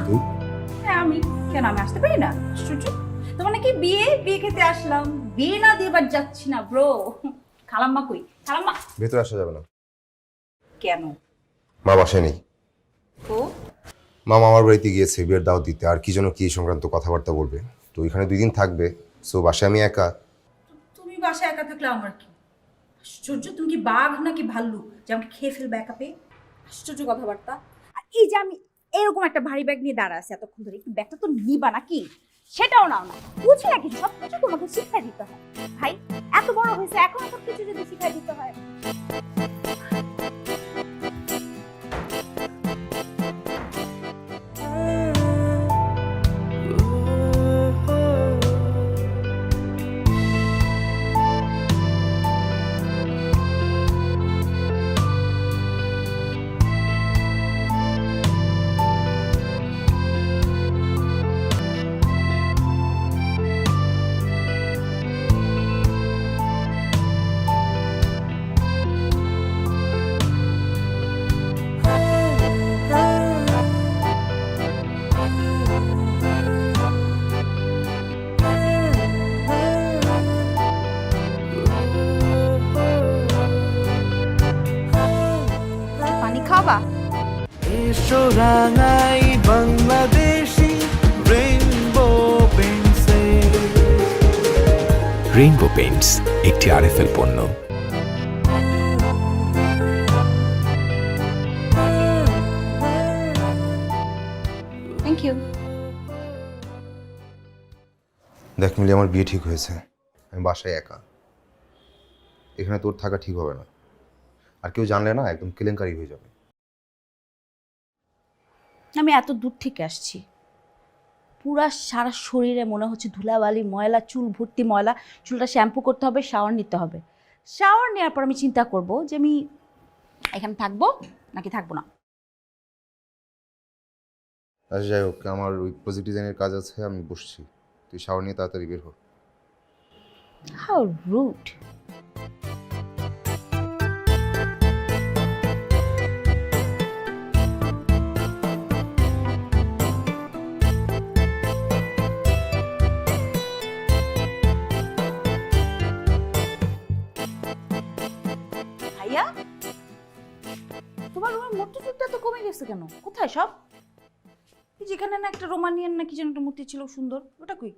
তুই? হ্যাঁ আমি। কেন আমি আসতে পারি না? আশ্চর্য। তোমার নাকি বিয়ে বিয়ে খেতে আসলাম, বিয়ে না দিয়ে এবার যাচ্ছি না ব্রো। খালাম্মা কই? খালাম্মা ভেতরে আসা যাবে না। কেন? মা বাসায় নেই। ও মা মামার বাড়িতে গিয়েছে বিয়ের দাওয়াত দিতে, আর কি যেন কি সংক্রান্ত কথাবার্তা বলবে। তো এখানে 2 দিন থাকবে, সো বাসায় আমি একা। তুমি বাসায় একা থাকলে আমার কি? আশ্চর্য, তুমি কি বাঘ নাকি ভাল্লুক যে আমাকে খেয়ে ফেলবে একা পেয়ে? আশ্চর্য কথাবার্তা। আর এই যে আমি এরকম একটা ভারী ব্যাগ নিয়ে দাঁড়া আছি এতক্ষণ ধরে, একটু ব্যাগটা তো নিবা নাকি? সেটাও নাও না। বুঝি নাকি সবকিছু তোমাকে শিক্ষা দিতে হয়? ভাই এত বড় হয়েছে এখনো সবকিছু যদি শিক্ষা দিতে হয়। পানি খাওয়া? এসো রাঙাই বাংলাদেশি রেইনবো পেইন্টসে। রেইনবো পেইন্টস একটি আরএফএল পণ্য। Thank you. দেখ মিলি, আমার বিয়ে ঠিক হয়েছে, আমি বাসায় একা। এখানে তোর থাকা ঠিক হবে না, আর কেউ জানলে না একদম কেলেঙ্কারি হয়ে যাবে। আমি এত দূর থেকে আসছি, পুরা সারা শরীরে মনে হচ্ছে ধুলাবালি, ময়লা, চুল ভর্তি ময়লা। চুলটা শ্যাম্পু করতে হবে, শাওয়ার নিতে হবে। শাওয়ার নেওয়ার পর আমি চিন্তা করব যে আমি এখানে থাকবো নাকি থাকবো না। আচ্ছা যাই হোক, আমার ওই প্রজেক্ট ডিজাইনের কাজ আছে, আমি বসছি। তুই শাওয়ার নিয়ে তাড়াতাড়ি বের হ। How rude. ভাইয়া, তোমার রুমের মূর্তি তো কমে গেছে কেন? কোথায় সব? যেখানে না একটা রোমানিয়ান না কি যেন একটা মূর্তি ছিল সুন্দর, ওটা কই?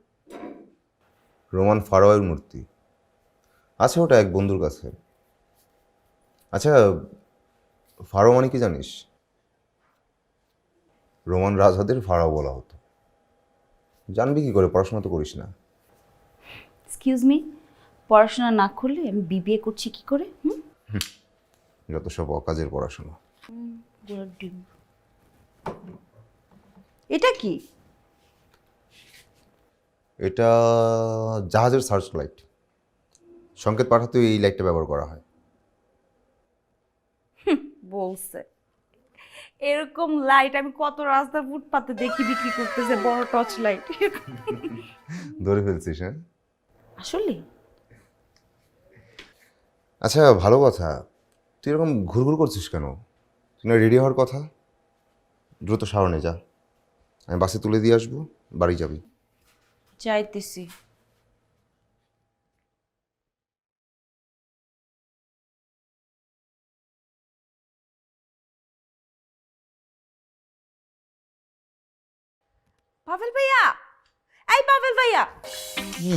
রোমান ফারাওয়ের মূর্তি আছে, ওটা এক বন্ধুর কাছে। আচ্ছা, ফারাও মানে কি জানিস? রোমান রাজাদের ফারাও বলা হতো। জানবি কি করে? পড়াশোনা তো করিস না। এক্সকিউজ মি, পড়াশোনা না করলে আমি বিবিএ করছি কি করে? যত সব অকাজের পড়াশোনা। এটা কি? এটা জাহাজের সার্চ লাইট। সংকেত পাঠাতে এই লাইটটা ব্যবহার করা হয়। বলছে এরকম লাইট আমি কত রাস্তা ফুটপাতে দেখি বিক্রি করতেছে, বড় টর্চ লাইট। ধরে ফেলছিস? হ্যাঁ, আসলে আচ্ছা ভালো কথা। তুই এরকম ঘুরঘুর করছিস কেন? তুই না রেডি হওয়ার কথা? দ্রুত শাওনে যা, আমি বাসে তুলে দিয়ে আসবো, বাড়ি যাবি। চাইতেছি। পাভেল ভাইয়া, এই পাভেল ভাইয়া, কি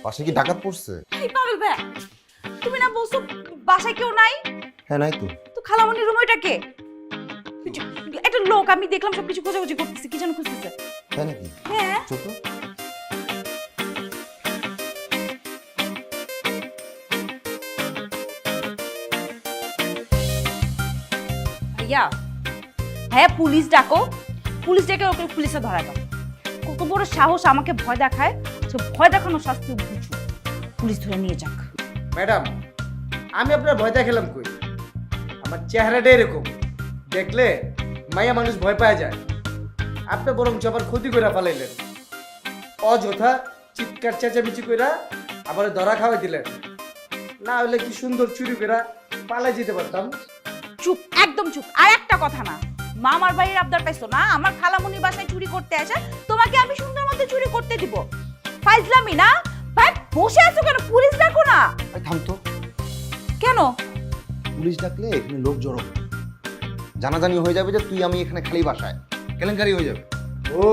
বাসে কি ডাকাত পড়ছে? এই পাভেল ভাইয়া, তুমি না বলছো বাসায় কেউ নাই? হ্যাঁ নাই তো। তো খালামণির রুম ওইটা কে? একটা লোক আমি দেখলাম সবকিছু খোঁজাখুঁজি করতেছে, কি যেন খুঁজতেছে। তাই নাকি? হ্যাঁ। চল তো। ভাইয়া, হ্যাঁ পুলিশ ডাকো, পুলিশ ডেকে ওকে পুলিশে ধরা দাও। কত বড় সাহস আমাকে ভয় দেখায়, সে ভয় দেখানোর শাস্তি বুঝু, পুলিশ ধরে নিয়ে যাক। ম্যাডাম, আমি আপনার ভয় দেখালাম কই? আমার চেহারাটা এরকম, দেখলে মাইয়া মানুষ ভয় পাওয়া যায়। আপনি বরং আবার ক্ষতি করে ফেলাইলেন। অযথা চিৎকার চেঁচামেচি কইরা আবার ধরা খাওয়াই দিলেন। না হলে কি সুন্দর চুরি কইরা পালাই যেতে পারতাম। চুপ, একদম চুপ, আর একটা কথা না। মামার বাড়ির আবদার পাইছো না আমার খালামুনির বাসায় চুরি করতে আসা, তোমাকে আমি সুন্দর মতো চুরি করতে দিব? ফাইজলামি না ভাই, বসে আছো কেন? পুলিশ ডাকো না। ভাই থাম তো, কেন? পুলিশ ডাকলে এখানে লোক জড়ো হবে। জানাজানি হয়ে যাবে যে তুই আমি এখানে খালি বাসায়, কেলেঙ্কারি হয়ে যাবে। ও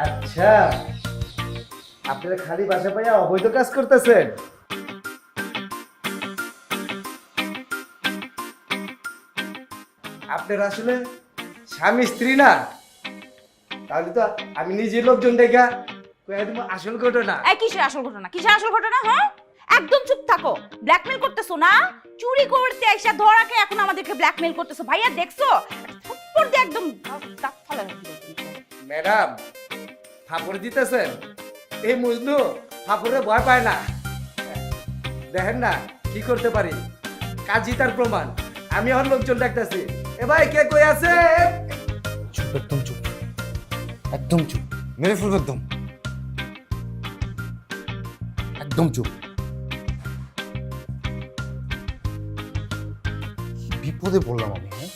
আচ্ছা, আপনারা খালি বাসা পাইয়া অবৈধ কাজ করতেছেন? আপনার আসলে স্বামী স্ত্রী না? তাহলে তো আমি নিজে লোকজন দেখা একদম আসল ঘটনা। এই কিসের আসল ঘটনা? কিসের আসল ঘটনা? হ্যাঁ, একদম চুপ থাকো। ব্ল্যাকমেল করতেছো না? চুরি করতে এসে ধরাকে এখন আমাদেরকে ব্ল্যাকমেল করতেছো। ভাইয়া দেখছো, থাপ্পড় দিয়ে একদম দাঁত ফালাই দিবে। ম্যাডাম ফাপড় দিতেছেন? এই মজনু ফাপড়ে ভয় পায় না। দেখেন না কি করতে পারি, কাজই তার প্রমাণ। আমি এখন লোকজন ডাকতেছি। এ ভাই কে কই আছে? চুপ, একদম চুপ, একদম চুপ, মেরে ফেলবো একদম, একদম চুপ। কি বিপদে পড়লাম আমি। হ্যাঁ,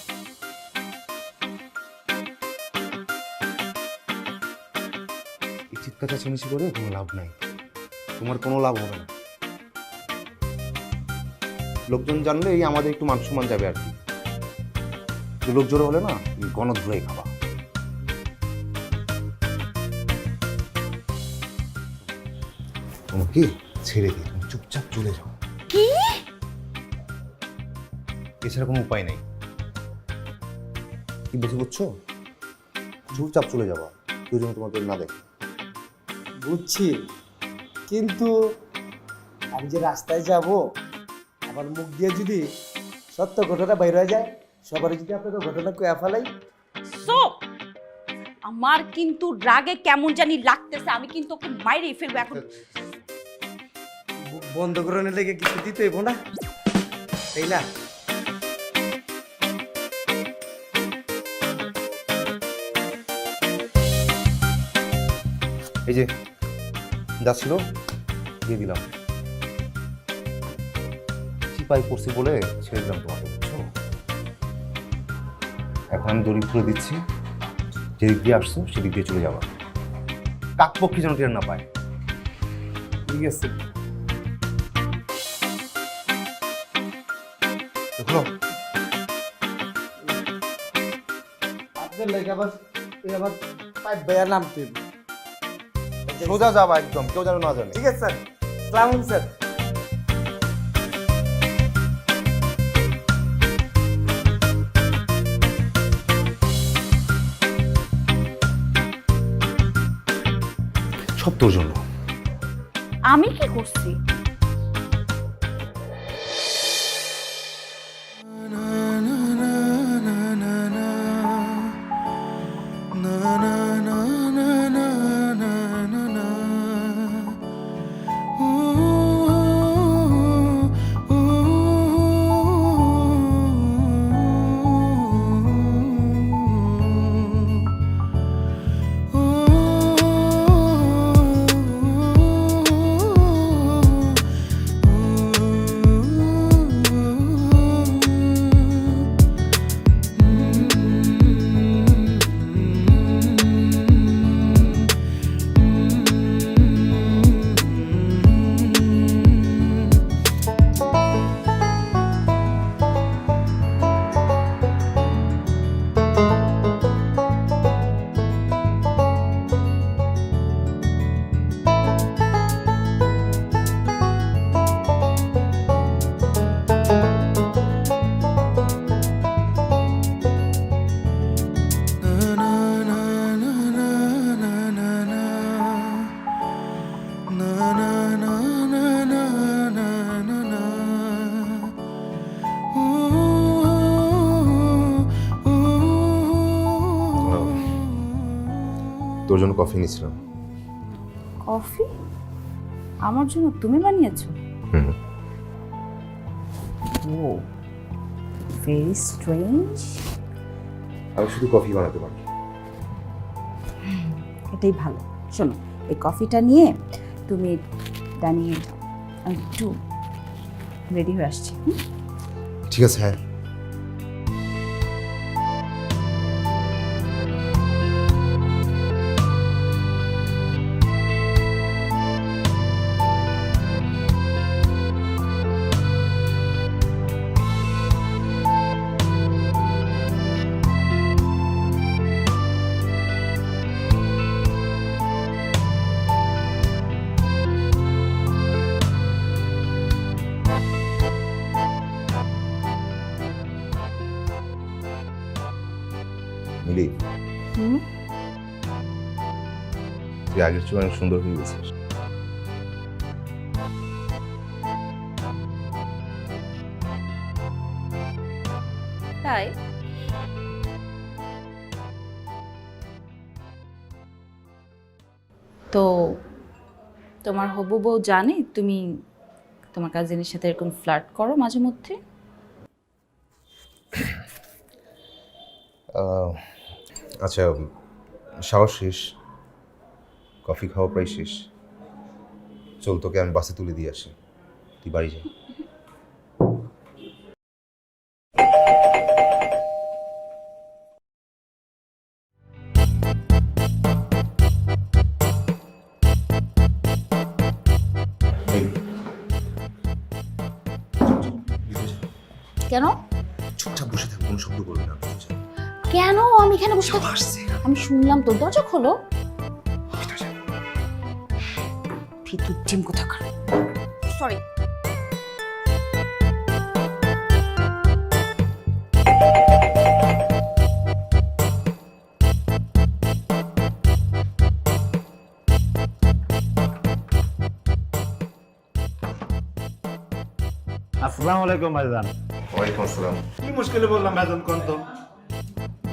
এই চিৎকার চেঁচামেচি করে কোনো লাভ নাই, তোমার কোনো লাভ হবে না। লোকজন জানলে এই আমাদের একটু মান সম্মান যাবে আর কি। লোক জোরে হলে না গণধুলাই খাবা। তোমাকে ছেড়ে দিই, তুমি চুপচাপ চলে যাও। কি? এছাড়া কোনো উপায় নেই। কি বেশি বুঝছো? চুপচাপ চলে যাবা, কেউ যেন তোমাকে না দেখে। বুঝছি, কিন্তু আমি যে রাস্তায় যাব, আমার মুখ দিয়ে যদি সত্য ঘটনা বাইর হয়ে যায়, সবার যদি আপনাকে ঘটনা কয়া ফেলাই। চুপ! আমার কিন্তু রাগে কেমন জানি লাগতেছে, আমি কিন্তু ওকে মাইরেই ফেলবো এখন। মুখ বন্ধ করানোর লেগে কিছু দিতে হইব না, তাই না? এই যে যা ছিল দিয়ে দিলাম, চিপাই পড়ছি বলে ছেড়ে দিলাম তোমাকে, বুঝছো? এখন আমি দড়ি খুলে দিচ্ছি, যেদিক দিয়ে আসছো সেদিক দিয়ে চলে যাবা, কাকপক্ষী যেন টের না পায়। ঠিক আছে। দেখলো, আপনার লেগে আবার আবার পাইপ ভাইয়া নামতেন। সোজা যাবা একদম, কেউ যেন না জানে। ঠিক আছে স্যার, সালাম স্যার। সব তোর জন্য। আমি কি করছি? তোর জন্য কফি নিয়েছিলাম। কফি? আমার জন্য তুমি বানিয়েছো? হুম। ও, ভেরি স্ট্রেঞ্জ। আমি শুধু কফি বানাতে পারি। এটাই ভালো। শোনো, এই কফিটা নিয়ে তুমি দাঁড়িয়ে যাও, আমি একটু রেডি হয়ে আসছি। ঠিক আছে, হ্যাঁ। তুই আগের চেয়ে অনেক সুন্দর হয়ে গেছিস। তাই তো তোমার হবু বউ জানে তুমি তোমার কাজিনের সাথে এরকম ফ্লার্ট করো মাঝে মধ্যে? আচ্ছা, শাওয়ার শেষ, কফি খাওয়া প্রায় শেষ। চল, তোকে আমি বাসে তুলে দিয়ে আসি, তুই বাড়ি যা। কেন চুপচাপ বসে থাক, কোনো শব্দ করবি না। কেন আমি এখানে বসে থাকি? আসছে আমি শুনলাম তো, দরজা খোলো। ভিতর টিম কোথাকার। সরি। আসসালামু আলাইকুম ভাইজান। ওয়ালাইকুম আসসালাম। কি মুশকিলে বললাম ভাইজান, কোন তো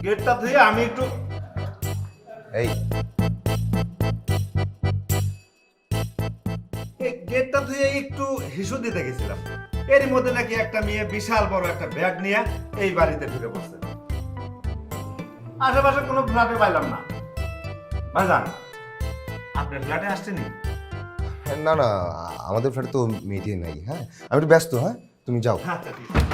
গেটটা ধুয়ে আমি একটু এই গেটটা ধুয়ে একটু হিসু দিতে গেছিলাম, এরই মধ্যে নাকি একটা মেয়ে বিশাল বড় একটা ব্যাগ নিয়ে এই বাড়িতে ঢুকে পড়ছে। আশেপাশে কোনো ফ্ল্যাটে পাইলাম না। ভাইজান, আপনার ফ্ল্যাটে আসছেনি? না না, আমাদের ফ্ল্যাটে তো মেয়েটি নাই। হ্যাঁ, আমি একটু ব্যস্ত। হ্যাঁ, তুমি যাও। আচ্ছা, ঠিক আছে।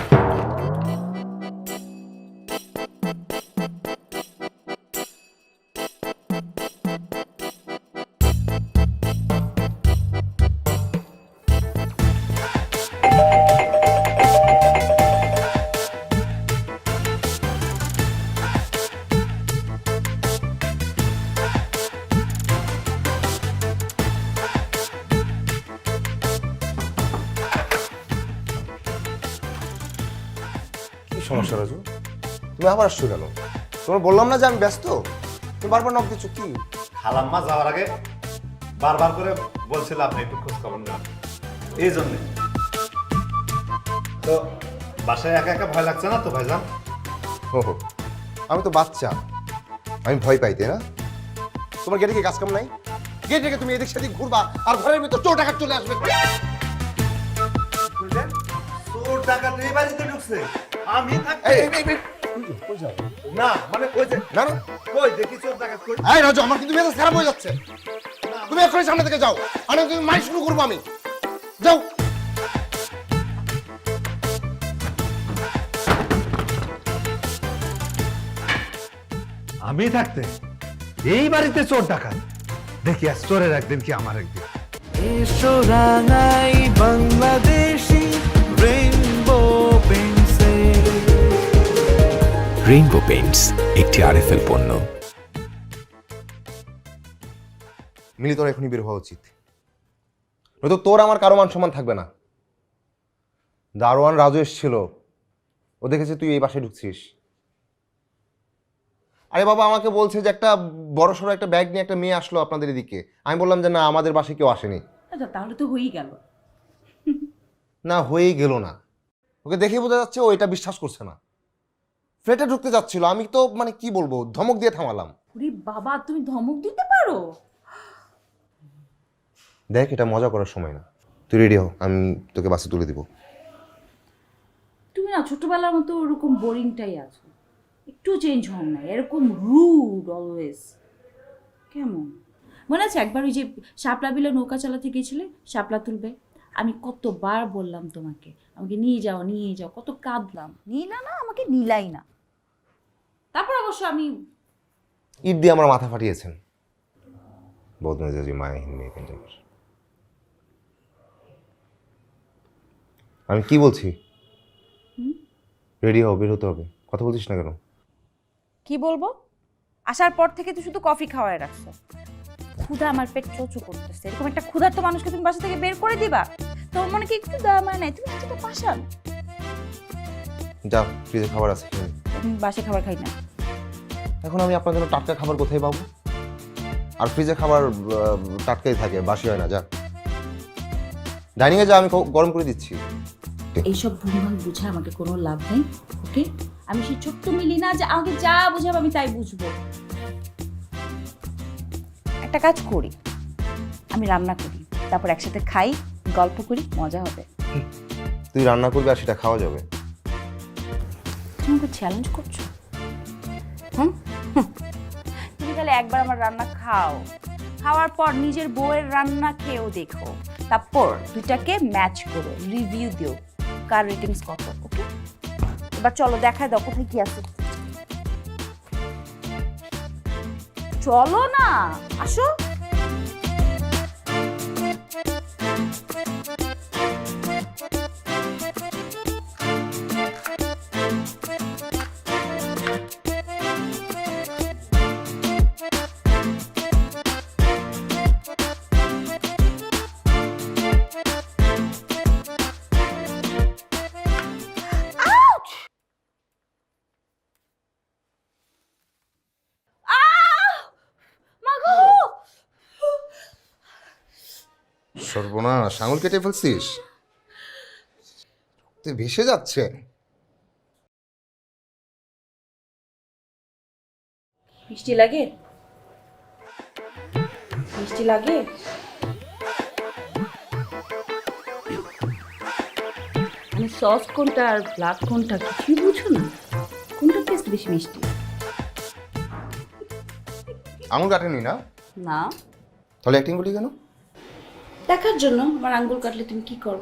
কি সমস্যা রাজু? তুমি আবার আসছো কেন? তোমার বললাম না যে আমি ব্যস্ত? তুমি বারবার নক দিচ্ছ কি? খালাম্মা যাওয়ার আগে বারবার করে বলছিল আপনি একটু খোঁজ খবর নেন, এই জন্যে। তো বাসায় একা একা ভয় লাগছে না তো ভাইজান? ও, আমি তো বাচ্চা, আমি ভয় পাই, তাই না? তোমার গেটে কি কাজ কাম নাই? গেট রেখে তুমি এদিক সেদিক ঘুরবা আর ঘরের ভিতর চোর ডাকাত চলে আসবে। বুঝলেন? চোর ডাকাত এই বাড়িতে ঢুকছে, আমি থাকতে কই যাও? না, মানে ওই যে না না, কই দেখি চোর ডাকাত কই? এই রাজু, আমার কিন্তু মেজাজ খারাপ হয়ে যাচ্ছে। তুমি এখনই সামনে থেকে যাও, আর তুমি মাই শুরু করবো আমি। যাও। আমি থাকতে এই বাড়িতে চোর ডাকাত? দেখি আজ চোরের একদিন কি আমার একদিন। এসো রাঙাই বাংলাদেশি রেইনবো পেন্সে। রেইনবো পেইন্টস একটি আরএফএল পণ্য। মিলি, তোর এখনই বের হওয়া উচিত, নয়তো তোর আমার কারো মান সম্মান থাকবে না। দারোয়ান রাজু এসেছিল, ও দেখেছে তুই এই বাসায় ঢুকছিস। আরে বাবা, আমাকে বলছে যে একটা বড় সড়ো একটা ব্যাগ নিয়ে একটা মেয়ে আসলো আপনাদের এদিকে। আমি বললাম যে না, আমাদের বাসায় কেউ আসেনি। আচ্ছা, তাহলে তো হয়েই গেল। না, হয়েই গেল না। ওকে দেখে বোঝা যাচ্ছে ও এটা বিশ্বাস করছে না। ফ্ল্যাটে ঢুকতে যাচ্ছিল, আমি তো মানে কি বলবো, ধমক দিয়ে থামালাম। ওরে বাবা, তুমি ধমক দিতে পারো? দেখ, এটা মজা করার সময় না। তুই রেডি হও, আমি তোকে বাসে তুলে দিব। তুমি না ছোটবেলার মতো ওরকম বোরিংটাই আছো, একটু চেঞ্জ হও না, এরকম রুড অলওয়েজ। কেমন মনে আছে একবার ওই যে শাপলা বিলে নৌকা চালাতে গিয়েছিলে, শাপলা তুলবে, আমি কতবার বললাম তোমাকে আমাকে নিয়ে যাও নিয়ে যাও, কত কাঁদলাম, নিলা না, আমাকে নিলাই না। তারপর অবশ্য আমি ইট দিয়ে আমার মাথা ফাটিয়েছেন। বদমেজাজি মায়াহীন মেয়ে কেন? আমি কি বলছি? রেডি হও, বের হতে হবে। কথা বলছিস না কেন? কি বলবো, আসার পর থেকে তুই শুধু কফি খাওয়ায় রাখছো। ক্ষুধা আমার পেট চোচো করতেছে, এরকম একটা ক্ষুধার্ত মানুষকে তুমি বাসা থেকে বের করে দিবা? তোর মনে কি একটু দাম নাই? তুমি এতটা পাশান। যা, ফ্রিজে খাবার আছে, খেয়ে নে। বাসে খাবার খাই না। এখন আমি আপনার জন্য টাটকা খাবার কোথায় পাবো? আর ফ্রিজে খাবার টাটকাই থাকে, বাসি হয় না। যা ডাইনিংয়ে যা, আমি গরম করে দিচ্ছি। এইসব ভুলভাল বুঝে আমাকে কোনো লাভ নেই, ওকে? আমি সেই ছোট্ট মিলি না যে আমাকে যা বুঝাবো আমি তাই বুঝবো। একটা কাজ করি, আমি রান্না করি, তারপর একসাথে খাই, গল্প করি, মজা হবে। তুই রান্না করবি আর সেটা খাওয়া যাবে? তুমি আমাকে চ্যালেঞ্জ করছো? হুম, তুমি তাহলে একবার আমার রান্না খাও, খাওয়ার পর নিজের বউয়ের রান্না খেয়েও দেখো, তারপর দুইটাকে ম্যাচ করো, রিভিউ দিও কার রেটিংস কত, ওকে? এবার চলো দেখায় দাও কোথায় কি আছে। চলো না, আসো। সর্বনাশ, আঙুল কেটে ফেলছিস, তুই ভেসে যাচ্ছে। মিষ্টি লাগে? মিষ্টি লাগে? আমি সস কোনটা আর ব্লাড কোনটা কিছুই বুঝো না, কোনটা টেস্ট বেশি মিষ্টি? আঙুল কাটেনি না? না। তাহলে অ্যাক্টিং করলি কেন? দেখার জন্য। আমার আঙ্গুল কাটলে তুমি কি করো?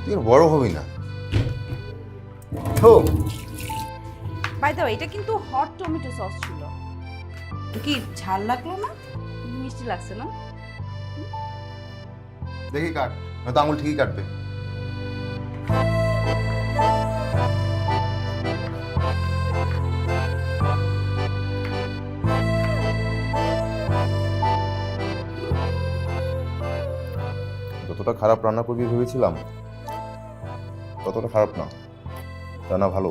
তুই আর বড় হবি না। বাই দ্য ওয়ে, এটা কিন্তু হট টমেটো সস ছিল। তো কি ঝাল লাগলো না? মিষ্টি লাগছে না? দেখি কাট, নয়তো আঙুল ঠিকই কাটবে। যতটা খারাপ রান্না করবি ভেবেছিলাম ততটা খারাপ না, রান্না ভালো।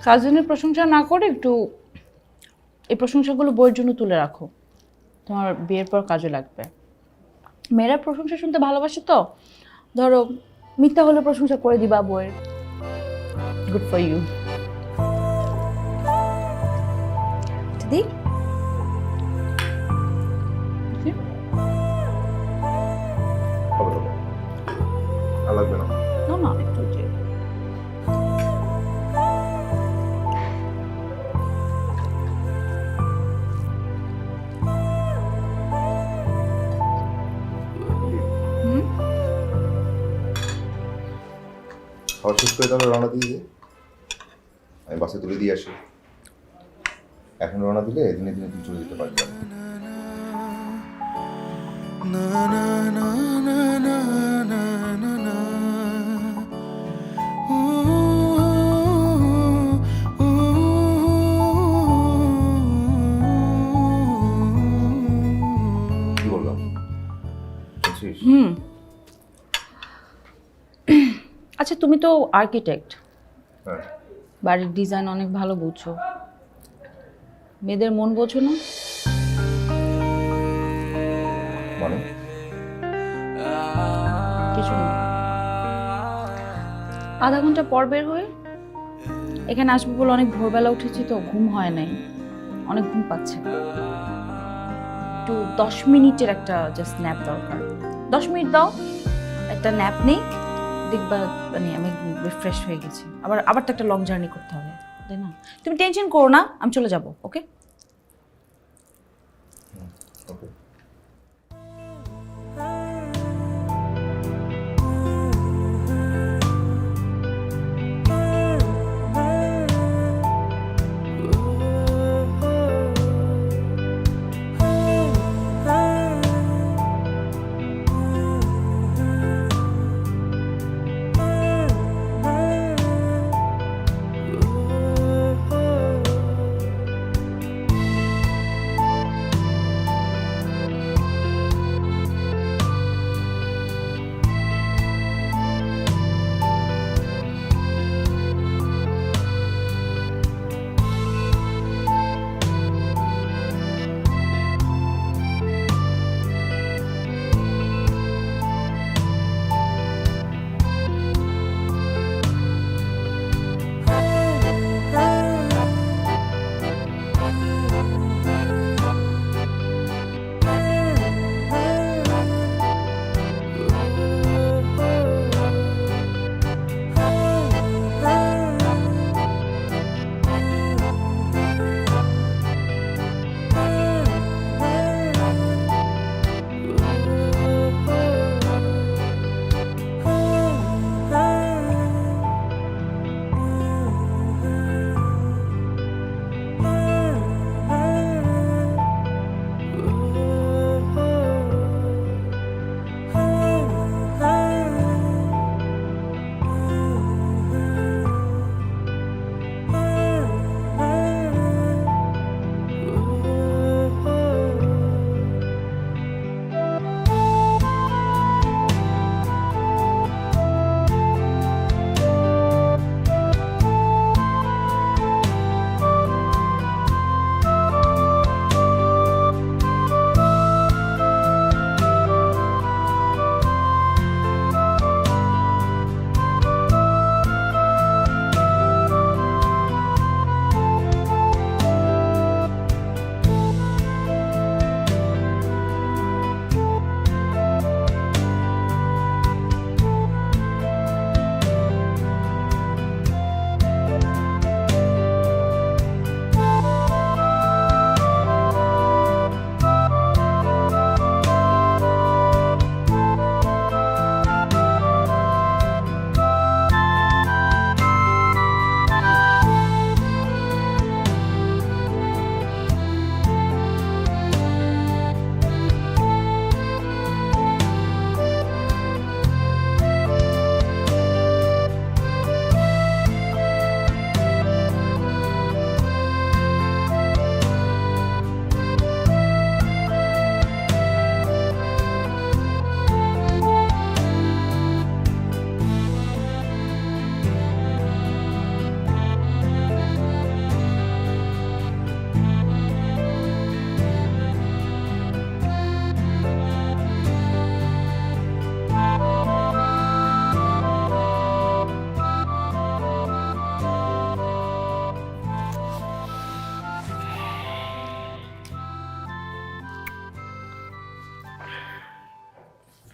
কাজিনের প্রশংসা না করে একটু এই প্রশংসাগুলো বইয়ের জন্য তুলে রাখো, তোমার বিয়ের পর কাজে লাগবে। মেয়েরা প্রশংসা শুনতে ভালোবাসে তো, ধরো মিথ্যা হলে প্রশংসা করে দিবা বইয়ের। Good for you. দিদি হবে হবে, আর লাগবে না। না না একটু যে খাওয়া শেষ করে তাহলে রওনা দিয়ে দে, আমি বাসে তুলে দিয়ে আসি। এখন রওনা দিলে দিনে দিনে তুই চলে যেতে পারবি। কি বললাম বুঝছিস? আচ্ছা, তুমি তো আর্কিটেক্ট, হ্যাঁ। বাড়ির ডিজাইন অনেক ভালো বুঝছো, মেয়েদের মন বোঝো না? মানে কিছু না, আধা ঘন্টা পর বের হয়ে এখানে আসবো বলে অনেক ভোরবেলা উঠেছি তো, ঘুম হয় নাই, অনেক ঘুম পাচ্ছে। একটু 10 মিনিটের একটা জাস্ট ন্যাপ দরকার। 10 মিনিট দাও, একটা ন্যাপ নেই, দেখবা মানে আমি রিফ্রেশ হয়ে গেছি। আবার তো একটা লং জার্নি করতে হবে, তাই না? তুমি টেনশন করো না, আমি চলে যাব, ওকে? ওকে।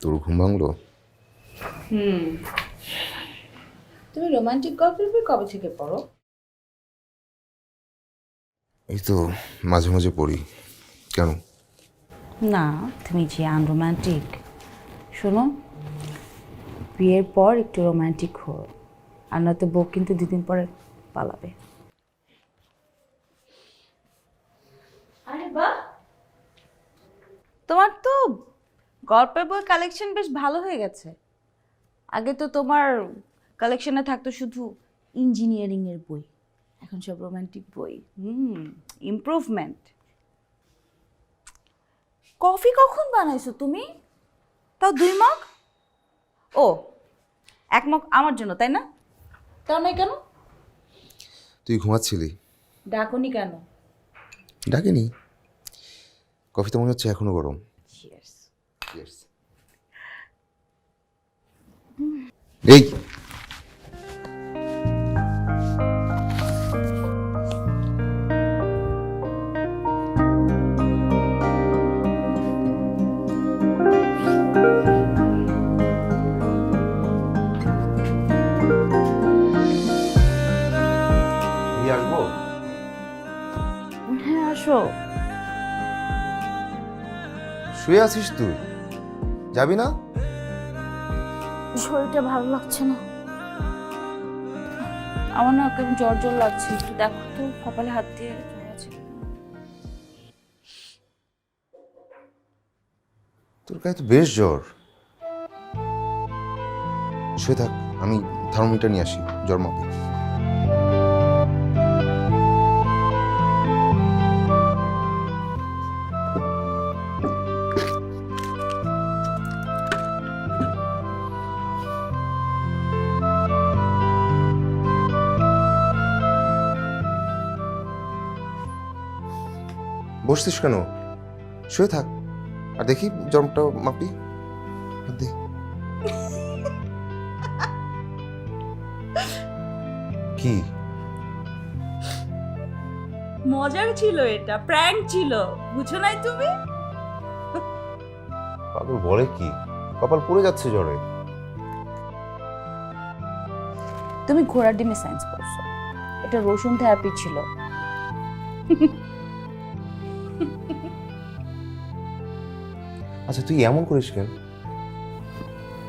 তোর ঘুম ভাঙলো? তুমি রোমান্টিক গল্পের বই কবে থেকে পড়ো? এই তো মাঝে মাঝে পড়ি। কেন? না, তুমি যে আনরোমান্টিক। শোনো, বিয়ের পর একটু রোমান্টিক হো, আর নয়তো বউ কিন্তু 2 দিন পরে পালাবে। আরে বাহ, তোমার তো গল্পের বই কালেকশন বেশ ভালো হয়ে গেছে। আগে তো তোমার কালেকশনে থাকতো শুধু ইঞ্জিনিয়ারিং এর বই, এখন সব রোমান্টিক বই। ইমপ্রুভমেন্ট। কফি কখন বানাইছো তুমি? তাও 2 মগ? ও, 1 মগ আমার জন্য, তাই না? তাও নাই কেন? তুই ঘুমাচ্ছিলি? ডাকনি কেন? ডাকিনি। কফি তো মনে হচ্ছে এখনো গরম। Cheers. এই আসবো? হ্যাঁ, আসো। শুয়ে আছিস তুই? যাবি না? শরীরটা ভালো লাগছে না। আমার না কেমন জ্বর জ্বর লাগছে, একটু দেখো তো কপালে হাত দিয়ে জ্বর আছে কিনা। তোর গায়ে তো বেশ জ্বর। শুয়ে থাক, আমি থার্মোমিটার নিয়ে আসি, জ্বর মাপি। বসছিস কেন? শুয়ে থাক, আর দেখি জ্বরটা মাপি। হাত দে। কি মজার ছিল, এটা প্র্যাঙ্ক ছিল, বুঝো নাই তুমি? পাগল বলে কি? কপাল পুড়ে যাচ্ছে জ্বরে। তুমি ঘোড়ার ডিমে সায়েন্স পড়ছো, এটা রসুন থেরাপি ছিল। আচ্ছা তুই এমন করিস কেন?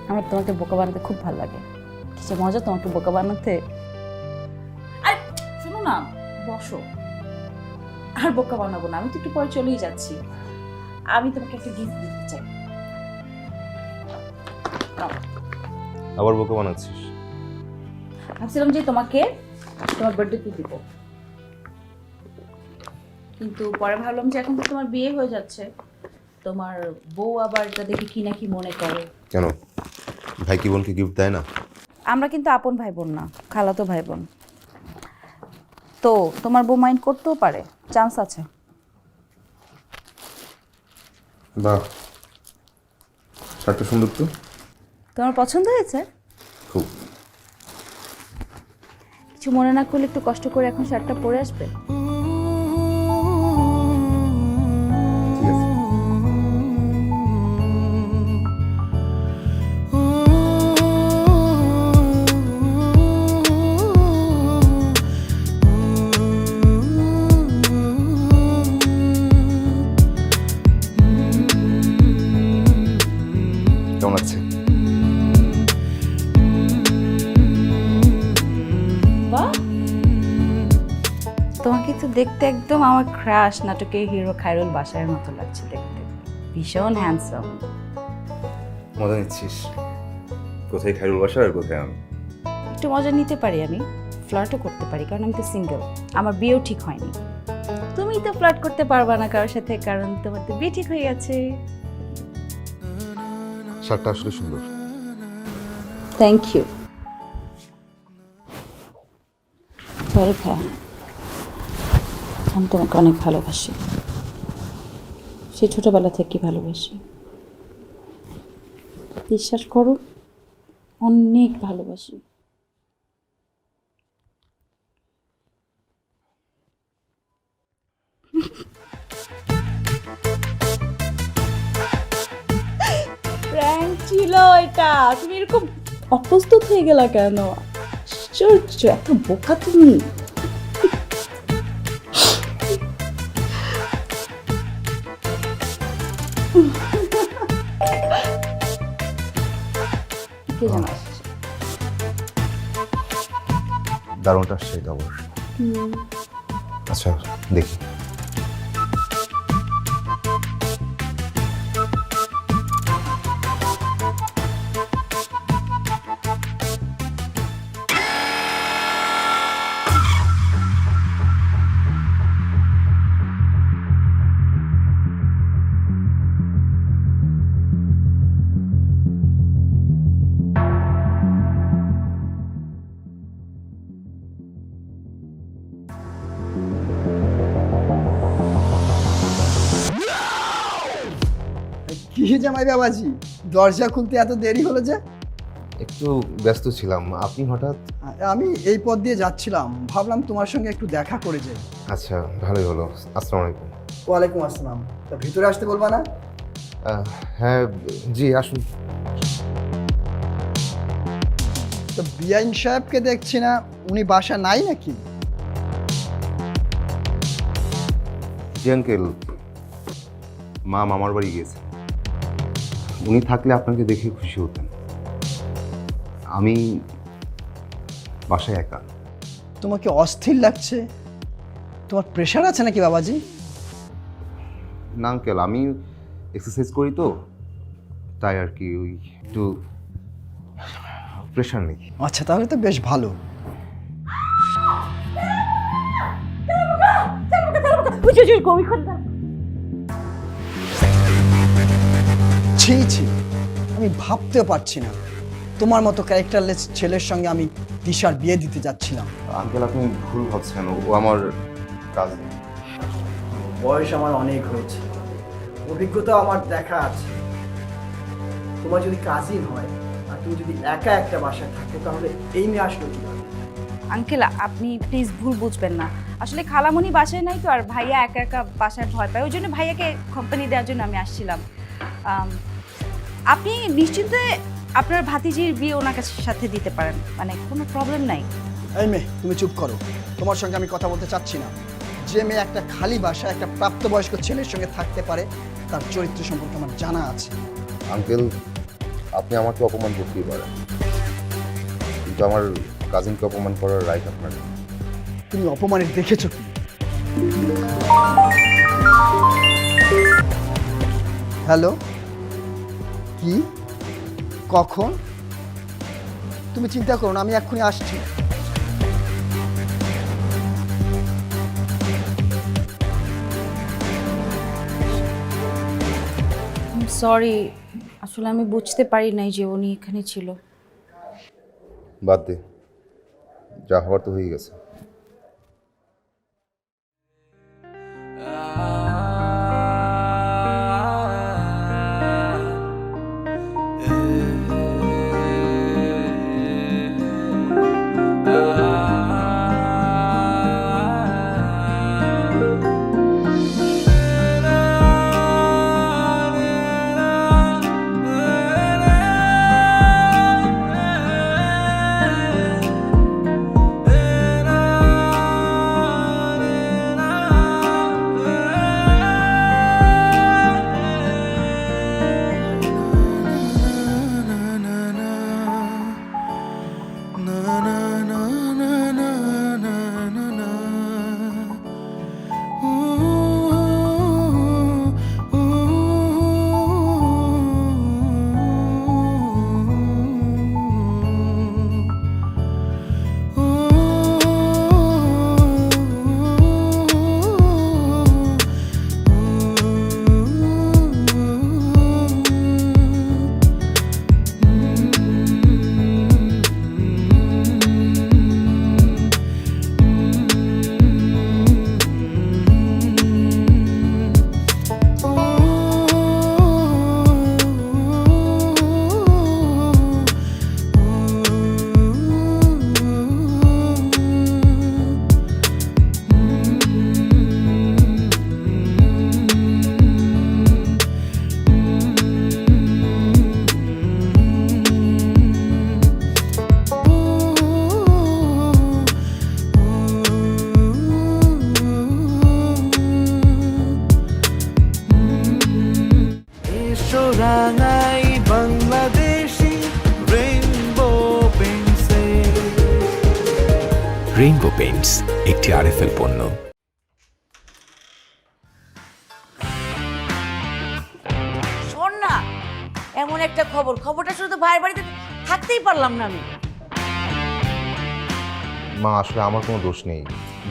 আমার তোমাকে বোকা বানাতে খুব ভালো লাগে। কিসে মজা তোমাকে বোকা বানাতে। আর শোনো না, বসো। আর বোকা বানাবো না, আমি তো একটু পরে চলেই যাচ্ছি। আমি তোমাকে একটা গিফট দিতে চাই। নাও। আবার বোকা বানাচ্ছিস? ভাবছিলাম যে তোমাকে তোমার বার্থডেতে দিব, কিন্তু পরে ভাবলাম যে এখন তো তোমার বিয়ে হয়ে যাচ্ছে, তোমার বউ আবার এটা দেখে কি না কি মনে করে। কেন, ভাই কি বোনকে গিফট দেয় না? আমরা কিন্তু আপন ভাই বোন না, খালাতো ভাই বোন। তো তোমার বউ মাইন্ড করতেও পারে, চান্স আছে। বাহ, শার্টটা সুন্দর তো। তোমার পছন্দ হয়েছে? খুব। কিছু মনে না করলে একটু কষ্ট করে এখন শার্টটা পরে আসবে। ঠিক আছে। কেমন আছে? বাহ, তোমাকে তো দেখতে একদম আমার ক্রাশ নাটকের হিরো খায়রুল বাশারের মতো লাগছে দেখতে। ভীষণ হ্যান্ডসাম। মজা নিচ্ছিস? কোথায় খায়রুল বাসার আর কোথায় আমি? একটু মজা নিতে পারি, আমি ফ্লার্টও করতে পারি, কারণ আমি তো সিঙ্গেল, আমার বিয়েও ঠিক হয়নি। তুমি তো ফ্লার্ট করতে পারবা না কারোর সাথে, কারণ তোমার তো বিয়ে ঠিক হয়ে গেছে। শার্টটা আসলে সুন্দর। Thank you. সরি ভাইয়া, আমি তোমাকে অনেক ভালোবাসি, সেই ছোটবেলা থেকে ভালোবাসি। বিশ্বাস করো, অনেক ভালোবাসি। প্র্যাঙ্ক ছিল এটা, তুমি এরকম অপ্রস্তুত হয়ে গেলা কেন? আশ্চর্য, এত বোকা তুমি। কে যেন আসছে? দারুণটা আসছে এটা অবশ্য। আচ্ছা দেখি। কি জামাই বাবাজি, দরজা খুলতে এত দেরি হলো যে? একটু ব্যস্ত ছিলাম, আপনি হঠাৎ? আমি এই পথ দিয়ে যাচ্ছিলাম, ভাবলাম তোমার সঙ্গে একটু দেখা করে যাই। আচ্ছা ভালোই হলো। আসসালামু আলাইকুম। ওয়ালাইকুম আসসালাম। তা ভিতরে আসতে বলবা না? হ্যাঁ জি আসুন। তো বিআইন সাহেবকে দেখছি না, উনি বাসা নাই নাকি? জি আঙ্কেল, মা মামার বাড়ি গিয়েছে। উনি থাকলে আপনাকে দেখে খুশি হতেন। আমি বাসায় একা। তোমাকে অস্থির লাগছে? তোমার প্রেশার আছে নাকি বাবাজি? না আঙ্কেল, আমি এক্সারসাইজ করি তো, তাই আর কি, ওই একটু প্রেশার নেই। আচ্ছা তাহলে তো বেশ ভালো। ছি ছি, আমি ভাবতেও পারছি না তোমার মতো ক্যারেক্টারলেস ছেলের সঙ্গে আমি দিশার বিয়ে দিতে যাচ্ছিলাম। আঙ্কেল আপনি ভুল ভাবছেন, ও আমার কাজিন। বয়স আমার অনেক হয়েছে, অভিজ্ঞতা আমার দেখা আছে। তোমার যদি কাজিন হয় আর তুমি যদি একা একটা বাসায় থাকো, তাহলে এই মেয়ে আসলো কিভাবে? আঙ্কেল আপনি প্লিজ ভুল বুঝবেন না, আসলে খালামণি বাসায় নাই তো, আর ভাইয়া একা একা বাসায় ভয় পায়, ওই জন্য ভাইয়াকে কোম্পানি দেওয়ার জন্য আমি আসছিলাম। আপনি নিশ্চিন্তে আপনার ভাতিজির বিয়ে ওনার সাথে দিতে পারেন, মানে কোনো প্রবলেম নাই। এই মেয়ে তুমি চুপ করো, তোমার সঙ্গে আমি কথা বলতে চাচ্ছি না। যে মেয়ে একটা খালি বাসায় একটা প্রাপ্তবয়স্ক ছেলের সঙ্গে থাকতে পারে, তার চরিত্র সম্পর্কে আমার জানা আছে। আঙ্কেল আপনি আমাকে অপমান করতেই পারেন, কিন্তু আমার কাজিনকে অপমান করার রাইট আপনার নেই। তুমি অপমানের দেখেছো কি? হ্যালো, কি, কখন? তুমি চিন্তা করো না, আমি এক্ষুনি আসছি। সরি, আসলে আমি বুঝতে পারি নাই যে উনি এখানে ছিল। বাদ দে, যা হওয়ার তো হয়ে গেছে। রেইনবো পেইন্টস একটি আরএফএল পণ্য। শোন না, এমন একটা খবরটা শুধু ভাইয়ের বাড়িতে থাকতেই পারলাম না আমি। মা আসলে আমার কোনো দোষ নেই,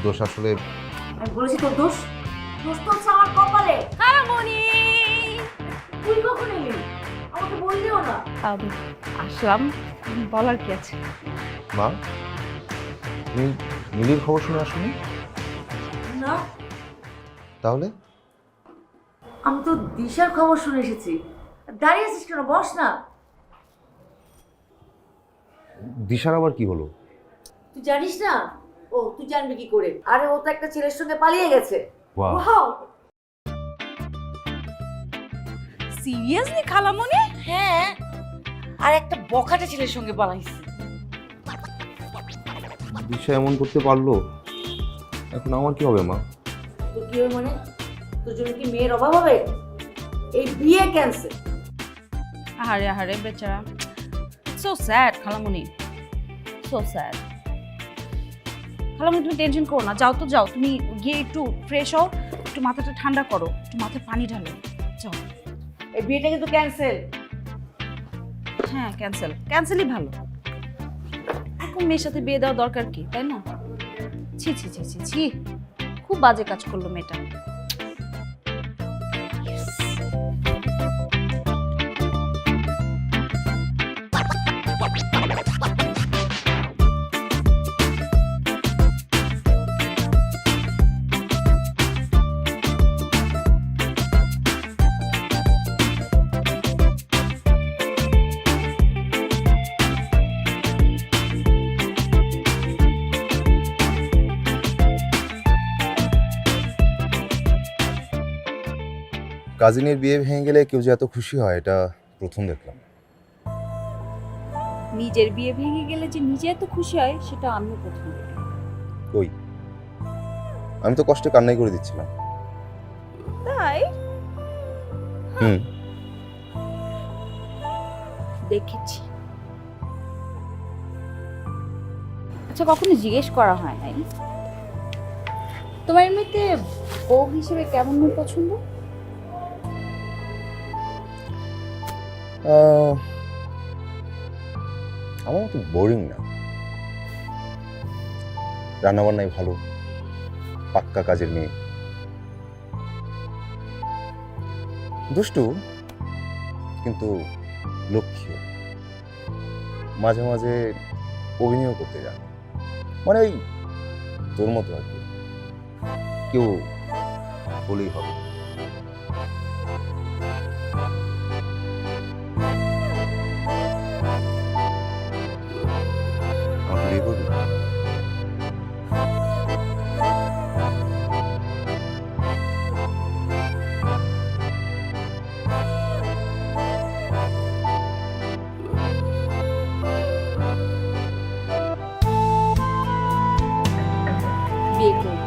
দোষ আসলে আমি বলেছি তোর দোষ তো হচ্ছে আমার কপালে। খালামণি তুই কখন এলি? আমাকে বললিও না। আসলাম, বলার কি আছে? মা তুমি মিলির খবর শুনে আসনি? না, তাহলে আমি তো দিশার খবর শুনে এসেছি। দাঁড়িয়ে আছিস কেন? বস না। দিশার আবার কি হলো? তুই জানিস না? ও, তুই জানবি কি করে? আরে ও তো একটা ছেলের সঙ্গে পালিয়ে গেছে। Wow, wow! সিরিয়াসলি খালামণি? হ্যাঁ, আর একটা বখাটে ছেলের সঙ্গে পালাইছে। দিশা এমন করতে পারলো, এখন আমার কি হবে মা? তোর কি হবে মানে? তোর জন্য কি মেয়ের অভাব হবে? এই বিয়ে ক্যান্সেল। আহারে আহারে বেচারা, সো স্যাড খালামণি, সো স্যাড। খালামণি তুমি টেনশন করো না, যাও তো যাও, তুমি গিয়ে একটু ফ্রেশ হও, একটু মাথাটা ঠান্ডা করো, একটু মাথায় পানি ঢালো, যাও। এই বিয়েটা কিন্তু ক্যান্সেল। হ্যাঁ ক্যান্সেলই ভালো। এখন মেয়ের সাথে বিয়ে দেওয়া দরকার কি, তাই না? ছি ছি ছি ছি ছি, খুব বাজে কাজ করলো মেয়েটা। কাজিনের বিয়ে ভেঙে গেলে কেউ যে এত খুশি হয় এটা প্রথম দেখলাম। নিজের বিয়ে ভেঙে গেলে যে নিজে এত খুশি হয় সেটা আমিও প্রথম দেখি। কই, আমি তো কষ্টে কান্নাই করে দিচ্ছিলাম। তাই হুম, দেখেছি। আচ্ছা, কখনো জিজ্ঞেস করা হয় নাই তোমার এমনিতে বউ হিসেবে কেমন মেয়ে পছন্দ? আমার মতো বোরিং না, রান্নাবান্নাই ভালো, পাক্কা কাজের মেয়ে, দুষ্টু কিন্তু লক্ষ্মী, মাঝে মাঝে অভিনয় করতে জানে, মানে এই তোর মতো আর কি, কেউ বলেই হবে। আমাকে বিয়ে করবি? বিয়ে করব।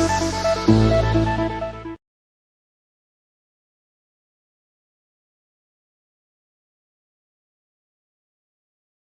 Thank you.